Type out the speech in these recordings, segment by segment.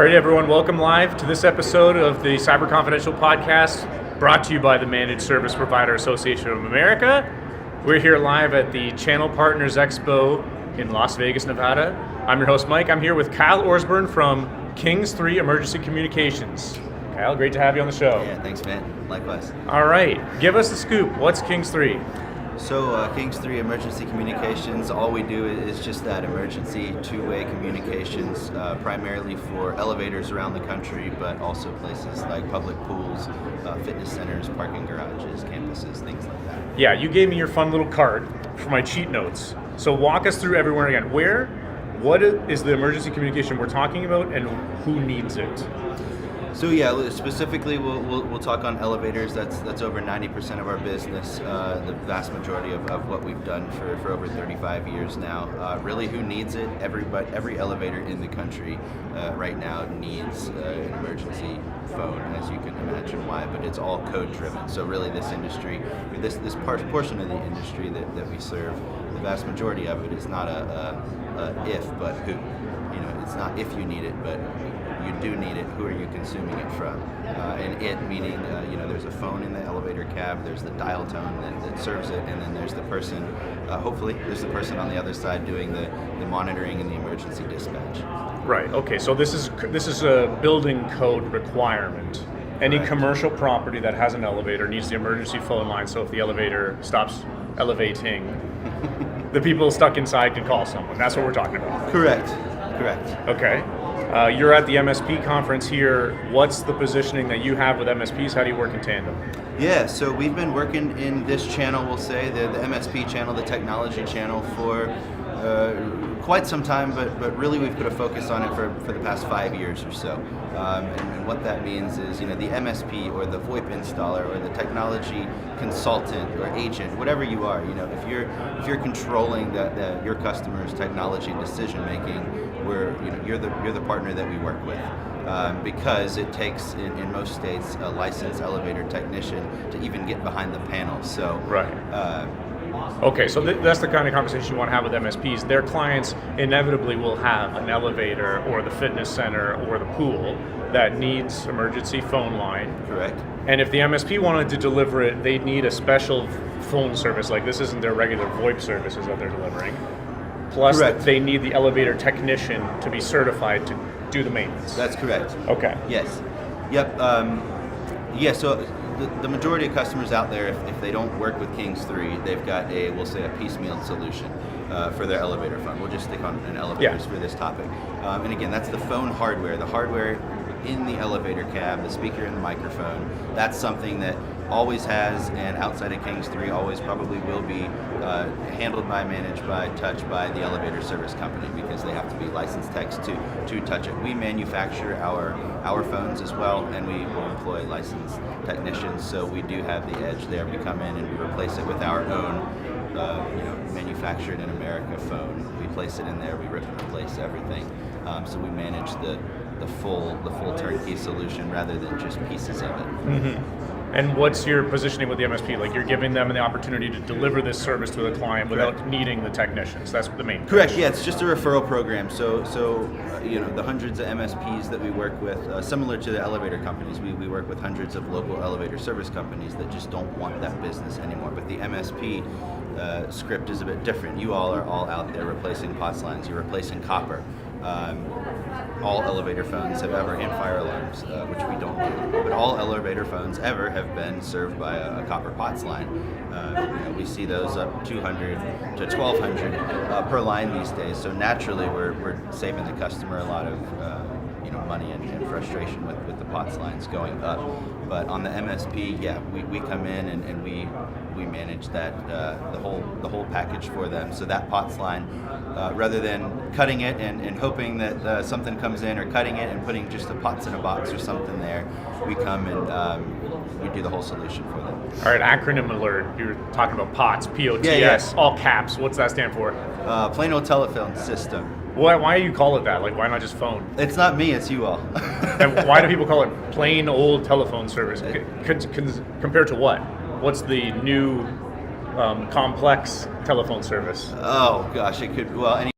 right, everyone, welcome live to this episode of the Cyber Confidential podcast, brought to you by the Managed Service Provider Association of America. We're here live at the Channel Partners Expo in Las Vegas, Nevada. I'm your host, Mike. I'm here with Kyle Orsburn from Kings 3 Emergency Communications. Kyle, great to have you on the show. Yeah, thanks, man. Likewise. All right, give us the scoop. What's Kings 3? So Kings 3 Emergency Communications, all we do is just that, emergency two-way communications, primarily for elevators around the country, but also places like public pools, fitness centers, parking garages, campuses, things like that. Yeah, you gave me your fun little card for my cheat notes. So walk us through everywhere again. What is the emergency communication we're talking about, and who needs it? So yeah, specifically we'll talk on elevators. That's over 90% of our business. The vast majority of what we've done for over 35 years now. Really, who needs it? Every elevator in the country right now needs an emergency phone, as you can imagine why. But it's all code driven. So really, this industry, this portion of the industry that we serve, the vast majority of it is not a if but who. You know, it's not if you need it, but you do need it. Who are you consuming it from? And it meaning, there's a phone in the elevator cab, there's the dial tone that serves it, and then there's the person, hopefully, there's the person on the other side doing the monitoring and the emergency dispatch. Right, okay, so this is a building code requirement. Any Correct. commercial property that has an elevator needs the emergency phone line, so if the elevator stops elevating, the people stuck inside can call someone. That's what we're talking about. Correct. Okay. You're at the MSP conference here. What's the positioning that you have with MSPs? How do you work in tandem? Yeah, so we've been working in this channel, we'll say, the MSP channel, the technology channel, for quite some time, but really we've put a focus on it for the past 5 years or so. And what that means is, the MSP or the VoIP installer or the technology consultant or agent, whatever you are, if you're controlling your customer's technology decision making, you're the partner that we work with. Because it takes, in most states, a licensed elevator technician to even get behind the panel. So right. Okay, so that's the kind of conversation you want to have with MSPs. Their clients inevitably will have an elevator or the fitness center or the pool that needs emergency phone line. Correct. And if the MSP wanted to deliver it, they'd need a special phone service. Like, this isn't their regular VoIP services that they're delivering. Plus, Correct. They need the elevator technician to be certified to do the maintenance. That's correct. Okay. Yes. Yep. So the majority of customers out there, if they don't work with Kings 3, they've got we'll say a piecemeal solution for their elevator phone. We'll just stick on an elevators for this topic. And again, that's the phone hardware. The hardware in the elevator cab, the speaker and the microphone, that's something that always has, and outside of Kings 3 always probably will be handled by, managed by, touched by the elevator service company, because they have to be licensed techs to touch it. We manufacture our phones as well, and we will employ licensed technicians, so we do have the edge there. We come in and we replace it with our own manufactured in America phone. We place it in there, we rip and replace everything. So we manage the full turnkey solution rather than just pieces of it. Mm-hmm. And what's your positioning with the MSP? Like, you're giving them the opportunity to deliver this service to the client without needing the technicians. That's the main. Correct. Yeah, it's just a referral program. So the hundreds of MSPs that we work with, similar to the elevator companies, we work with hundreds of local elevator service companies that just don't want that business anymore. But the MSP script is a bit different. You all are all out there replacing POTS lines. You're replacing copper. All elevator phones have ever, and fire alarms, which we don't do, but all elevator phones ever have been served by a copper POTS line. We see those up 200 to 1,200 per line these days. So naturally, we're saving the customer a lot of money and frustration with the POTS lines going up. But on the MSP, we come in and we manage that the whole package for them. So that POTS line, rather than cutting it and hoping that something comes in, or cutting it and putting just a POTS in a box or something there, we come and we do the whole solution for them. All right, acronym alert. You're talking about POTS, P-O-T-S, Yeah. all caps. What's that stand for? Plain old telephone system. Why do you call it that? Like, why not just phone? It's not me, it's you all. And why do people call it plain old telephone service? Compared to what? What's the new complex telephone service? Oh gosh, it could, well,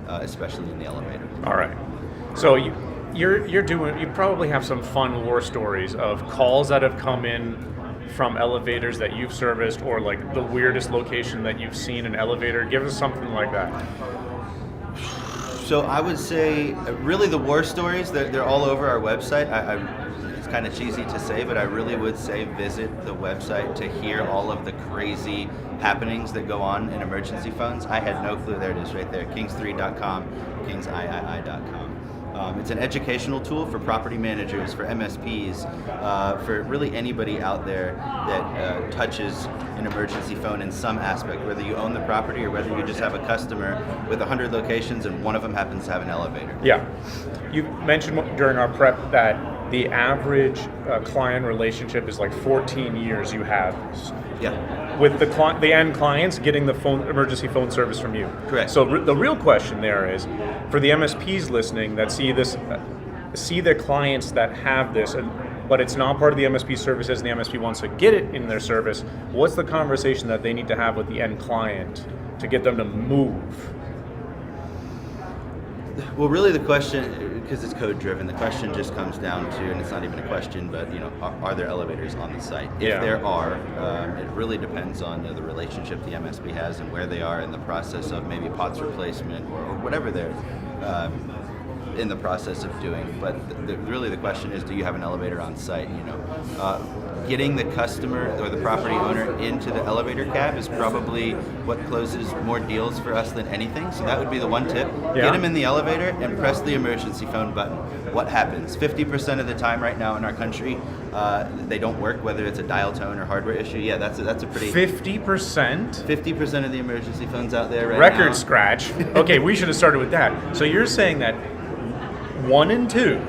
especially in the elevator. All right. So you probably have some fun war stories of calls that have come in from elevators that you've serviced, or like the weirdest location that you've seen an elevator. Give us something like that. So I would say, really, the war stories, they're all over our website. It's kind of cheesy to say, but I really would say visit the website to hear all of the crazy happenings that go on in emergency phones. I had no clue. There it is right there, kings3.com, kingsiii.com. It's an educational tool for property managers, for MSPs, for really anybody out there that touches an emergency phone in some aspect, whether you own the property or whether you just have a customer with 100 locations and one of them happens to have an elevator. Yeah. You mentioned during our prep that the average client relationship is like 14 years you have. Yeah. With the end clients getting the emergency phone service from you. Correct. So the real question there is, for the MSPs listening that see their clients that have this, but it's not part of the MSP services, and the MSP wants to get it in their service, what's the conversation that they need to have with the end client to get them to move? Well, really the question, because it's code driven, the question just comes down to, and it's not even a question, but are there elevators on the site? If there are, it really depends on the relationship the MSP has and where they are in the process of maybe POTS replacement or whatever they're in the process of doing. But really the question is, do you have an elevator on site? Getting the customer or the property owner into the elevator cab is probably what closes more deals for us than anything. So that would be the one tip. Yeah. Get them in the elevator and press the emergency phone button. What happens? 50% of the time right now in our country, they don't work, whether it's a dial tone or hardware issue. Yeah, that's a pretty... 50%? 50% of the emergency phones out there right now. Record scratch. Okay, we should have started with that. So you're saying that 1 in 2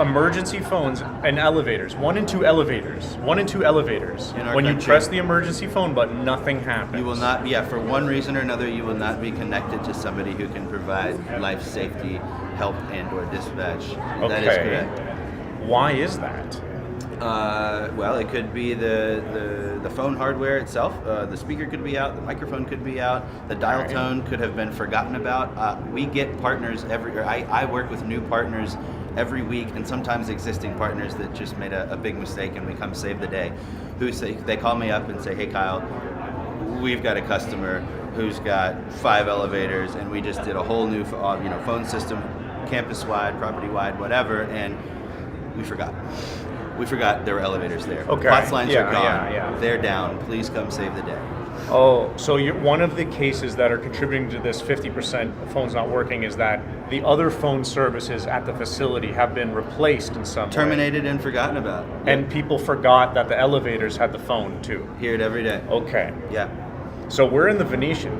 emergency phones and elevators, 1 in 2 elevators, when you press the emergency phone button, nothing happens. You will not, for one reason or another, you will not be connected to somebody who can provide life safety help and or dispatch. Okay. That is correct. Why is that? Well, it could be the phone hardware itself. The speaker could be out. The microphone could be out. The dial tone could have been forgotten about. We get partners I work with new partners every week, and sometimes existing partners that just made a big mistake, and we come save the day. They call me up and say, "Hey, Kyle, we've got a customer who's got 5 elevators, and we just did a whole new phone system, campus-wide, property-wide, whatever, and we forgot. We forgot there were elevators there. Okay. POTS lines are gone. Yeah. They're down. Please come save the day." Oh, so one of the cases that are contributing to this 50% phones not working is that the other phone services at the facility have been replaced in some Terminated and forgotten about. And people forgot that the elevators had the phone too. Hear it every day. Okay. Yeah. So we're in the Venetian.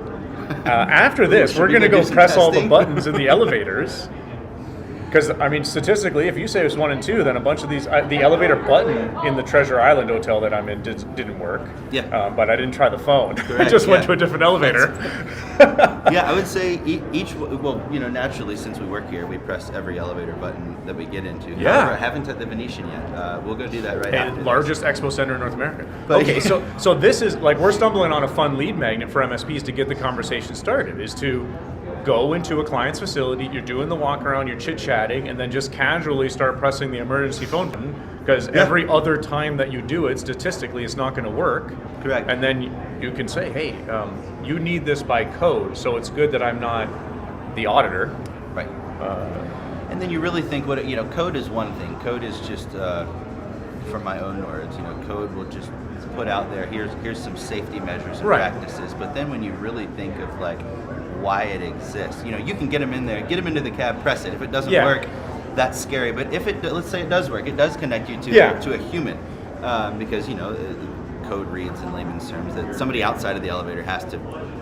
After this, we're we going to go go do some press all the testing? buttons in the elevators. Because, statistically, if you say it's 1 and 2, then a bunch of these, the elevator button in the Treasure Island hotel that I'm in didn't work. Yeah. But I didn't try the phone. Correct, I just went yeah. to a different elevator. Yeah, I would say naturally, since we work here, we press every elevator button that we get into. Yeah. However, I haven't at the Venetian yet. We'll go do that right after. Largest expo center in North America. But- Okay, so this is, we're stumbling on a fun lead magnet for MSPs to get the conversation started, is to go into a client's facility, you're doing the walk around, you're chit-chatting, and then just casually start pressing the emergency phone button, because every other time that you do it, statistically, it's not going to work. Correct. And then you can say, hey, you need this by code, so it's good that I'm not the auditor. Right. And then you really think code is one thing. Code is just, from my own words, code will just put out there, here's some safety measures and practices. But then when you really think of why it exists, you can get them in there, get them into the cab, press it. If it doesn't work, that's scary. But if let's say it does work, it does connect you to a human, because code reads in layman's terms that somebody outside of the elevator has to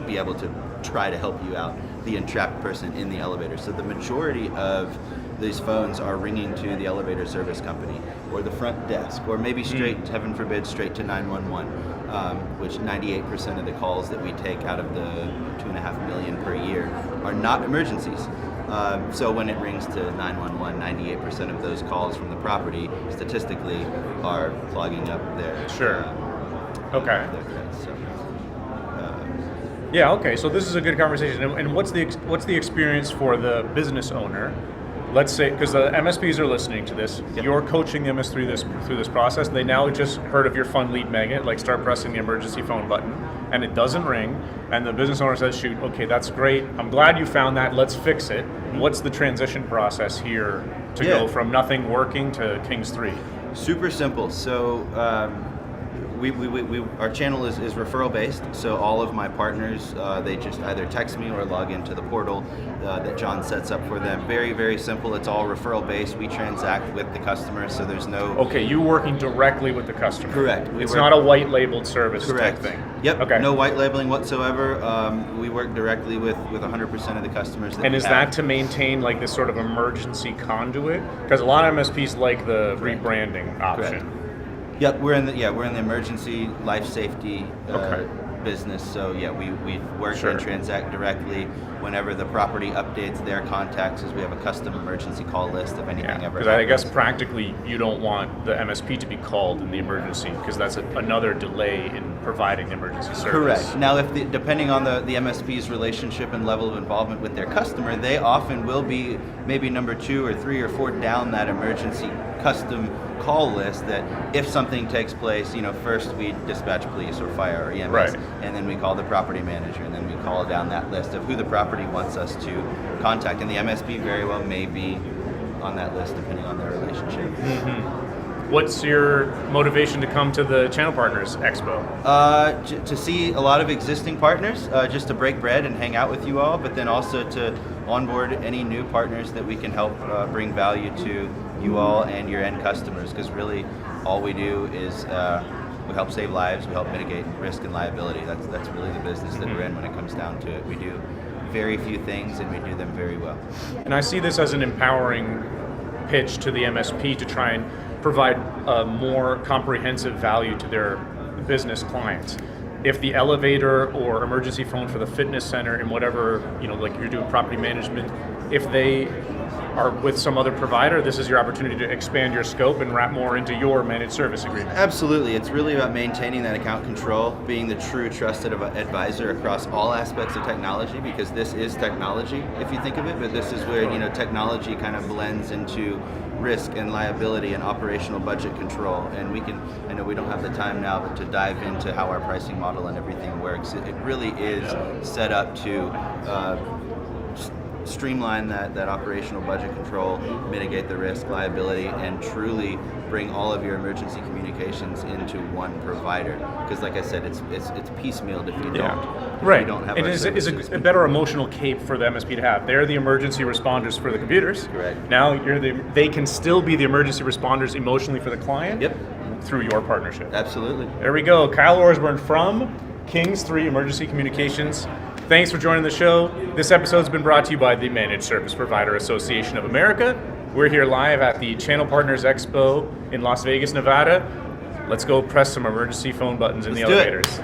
be able to try to help you out, the entrapped person in the elevator. So the majority of these phones are ringing to the elevator service company or the front desk, or maybe straight, heaven forbid, straight to 911, which 98% of the calls that we take out of the 2.5 million per year are not emergencies. So when it rings to 911, 98% of those calls from the property statistically are clogging up their Sure. Okay. their threats. So, Yeah, okay, so this is a good conversation. And what's the experience for the business owner? Let's say, because the MSPs are listening to this, Yep. you're coaching them through this process. They now just heard of your fun lead magnet, like start pressing the emergency phone button, and it doesn't ring, and the business owner says, shoot, okay, that's great. I'm glad you found that, let's fix it. What's the transition process here to go from nothing working to Kings 3? Super simple. So our channel is referral based. So all of my partners, they just either text me or log into the portal that John sets up for them. Very, very simple. It's all referral based. We transact with the customer, so there's no... Okay, you working directly with the customer. Correct. It's not a white labeled service Correct. type thing. Yep. Okay. No white labeling whatsoever. We work directly with 100% of the customers. And is that to maintain like this sort of emergency conduit? Because a lot of MSPs like the rebranding option. Correct. Yep, we're in the emergency life safety business. So yeah, we work and transact directly. Whenever the property updates their contacts, as we have a custom emergency call list if anything ever happens. Because I guess practically you don't want the MSP to be called in the emergency because that's another delay in providing the emergency service. Correct. Now, depending on the MSP's relationship and level of involvement with their customer, they often will be maybe number 2 or 3 or 4 down that emergency custom call list, that if something takes place, first we dispatch police or fire or EMS, and then we call the property manager, and then we call down that list of who the property wants us to contact. And the MSP very well may be on that list depending on their relationship. Mm-hmm. What's your motivation to come to the Channel Partners Expo? To see a lot of existing partners, just to break bread and hang out with you all, but then also to onboard any new partners that we can help bring value to you all and your end customers, because really all we do is we help save lives, we help mitigate risk and liability. That's really the business that we're in when it comes down to it. We do very few things and we do them very well. And I see this as an empowering pitch to the MSP to try and provide a more comprehensive value to their business clients. If the elevator or emergency phone for the fitness center and whatever, like you're doing property management, if they are with some other provider, this is your opportunity to expand your scope and wrap more into your managed service agreement. Absolutely. It's really about maintaining that account control, being the true trusted advisor across all aspects of technology, because this is technology, if you think of it, but this is where, technology kind of blends into risk and liability and operational budget control. And I know we don't have the time now, but to dive into how our pricing model and everything works, it really is set up to streamline that operational budget control, mitigate the risk, liability, and truly bring all of your emergency communications into one provider. Because like I said, it's piecemealed if you don't. Right. If you don't have it is a better emotional cape for the MSP to have. They're the emergency responders for the computers. Correct. Now they can still be the emergency responders emotionally for the client. Yep. Through your partnership. Absolutely. There we go. Kyle Orsborn from Kings 3 Emergency Communications. Thanks for joining the show. This episode's been brought to you by the Managed Service Provider Association of America. We're here live at the Channel Partners Expo in Las Vegas, Nevada. Let's go press some emergency phone buttons in the elevators.